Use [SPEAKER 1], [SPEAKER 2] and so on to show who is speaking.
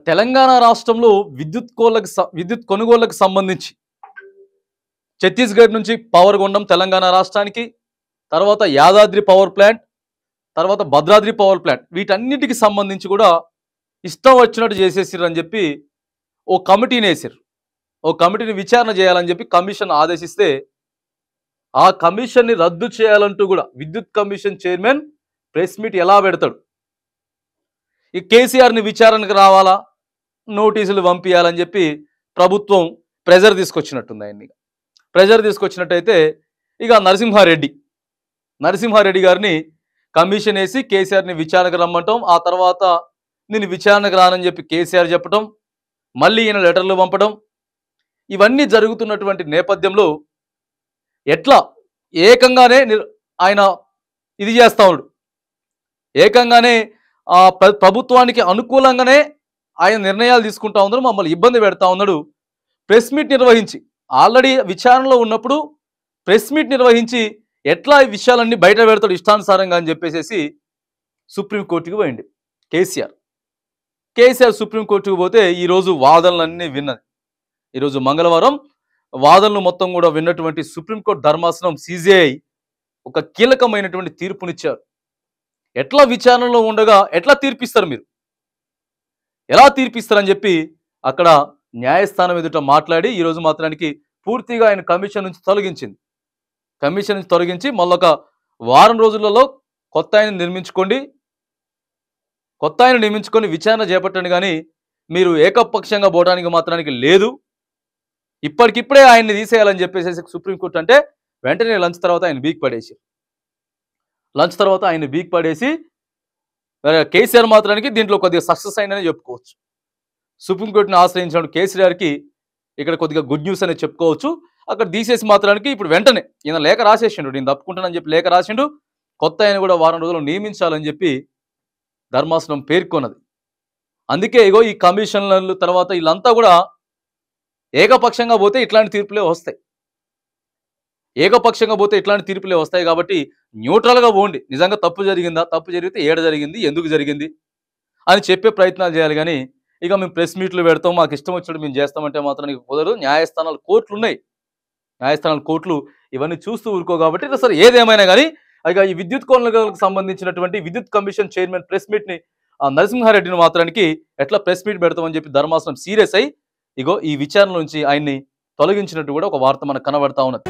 [SPEAKER 1] తెలంగాణ రాష్ట్రంలో విద్యుత్ కొనుగోళ్లకు సంబంధించి ఛత్తీస్గఢ్ నుంచి పవర్ కొనడం తెలంగాణ రాష్ట్రానికి, తర్వాత యాదాద్రి పవర్ ప్లాంట్, తర్వాత భద్రాద్రి పవర్ ప్లాంట్, వీటన్నిటికి సంబంధించి కూడా ఇష్టం వచ్చినట్టు చేసేసిర్రు చెప్పి ఓ కమిటీని వేసారు. ఓ కమిటీని విచారణ చేయాలని చెప్పి కమిషన్ ఆదేశిస్తే ఆ కమిషన్ని రద్దు చేయాలంటూ కూడా విద్యుత్ కమిషన్ చైర్మన్ ప్రెస్ మీట్ ఎలా పెడతాడు? ఈ కేసీఆర్ని విచారణకు రావాలా, నోటీసులు పంపించాలని చెప్పి ప్రభుత్వం ప్రెజర్ తీసుకొచ్చినట్టుంది. ఆయన్ని ప్రెజర్ తీసుకొచ్చినట్టయితే ఇక నరసింహారెడ్డి గారిని కమిషన్ వేసి కేసీఆర్ని విచారణకు రమ్మంటాం. ఆ తర్వాత నేను విచారణకు రానని చెప్పి కేసీఆర్ చెప్పడం, మళ్ళీ ఈయన లెటర్లు పంపడం, ఇవన్నీ జరుగుతున్నటువంటి నేపథ్యంలో ఎట్లా ఏకంగానే ఆయన ఇది చేస్తా ఉన్నాడు, ఏకంగానే ప్రభుత్వానికి అనుకూలంగానే ఆయన నిర్ణయాలు తీసుకుంటా ఉన్నాడు, మమ్మల్ని ఇబ్బంది పెడతా ఉన్నాడు. ప్రెస్ మీట్ నిర్వహించి ఆల్రెడీ విచారణలో ఉన్నప్పుడు ప్రెస్ మీట్ నిర్వహించి ఎట్లా ఈ విషయాలన్నీ బయట పెడతాడు ఇష్టానుసారంగా అని చెప్పేసి సుప్రీంకోర్టుకి పోయింది కేసీఆర్ సుప్రీంకోర్టుకు పోతే ఈరోజు వాదనలన్నీ విన్నది. ఈరోజు మంగళవారం వాదనలు మొత్తం కూడా విన్నటువంటి సుప్రీంకోర్టు ధర్మాసనం సిజేఐ ఒక కీలకమైనటువంటి తీర్పునిచ్చారు. ఎట్లా విచారణలో ఉండగా ఎట్లా తీర్పిస్తారు, మీరు ఎలా తీర్పిస్తారని చెప్పి అక్కడ న్యాయస్థానం ఎదుట మాట్లాడి ఈరోజు మాత్రానికి పూర్తిగా ఆయన కమిషన్ నుంచి తొలగించి మళ్ళొక వారం రోజులలో కొత్త ఆయన నియమించుకొని విచారణ చేపట్టండి, కానీ మీరు ఏకపక్షంగా పోవడానికి మాత్రానికి లేదు, ఇప్పటికిప్పుడే ఆయన్ని తీసేయాలని చెప్పేసి సుప్రీంకోర్టు అంటే వెంటనే లంచ్ తర్వాత ఆయన వీక్ పడేసి కేసీఆర్ మాత్రానికి దీంట్లో కొద్దిగా సక్సెస్ అయిందని చెప్పుకోవచ్చు. సుప్రీంకోర్టుని ఆశ్రయించిన కేసీఆర్కి ఇక్కడ కొద్దిగా గుడ్ న్యూస్ అనేది చెప్పుకోవచ్చు. అక్కడ తీసేసి మాత్రానికి ఇప్పుడు వెంటనే ఈయన లేఖ రాసేసిండు, నేను తప్పుకుంటానని చెప్పి లేఖ రాసిండు, కొత్త ఆయన కూడా వారం రోజులు నియమించాలని చెప్పి ధర్మాసనం పేర్కొన్నది. అందుకే ఇగో ఈ కమిషన్ల తర్వాత వీళ్ళంతా కూడా ఏకపక్షంగా పోతే ఇట్లాంటి తీర్పులే వస్తాయి. కాబట్టి న్యూట్రల్గా పోండి, నిజంగా తప్పు జరిగిందా, తప్పు జరిగితే ఏడ జరిగింది, ఎందుకు జరిగింది అని చెప్పే ప్రయత్నాలు చేయాలి. కానీ ఇక మేము ప్రెస్ మీట్లు పెడతాం, మాకు ఇష్టం వచ్చినట్టు మేము చేస్తామంటే మాత్రం కుదరదు. న్యాయస్థానాలు కోర్టులు ఇవన్నీ చూస్తూ ఊరుకో. కాబట్టి సరే ఏదేమైనా కానీ ఇక ఈ విద్యుత్ కొనుగోలుకు సంబంధించినటువంటి విద్యుత్ కమిషన్ చైర్మన్ ప్రెస్ మీట్ని నరసింహారెడ్డిని మాత్రానికి ఎట్లా ప్రెస్ మీట్ పెడతామని చెప్పి ధర్మాసనం సీరియస్ అయ్యి ఇగో ఈ విచారణ నుంచి ఆయన్ని తొలగించినట్టు కూడా ఒక వార్త మనకు కనబడతా ఉన్నది.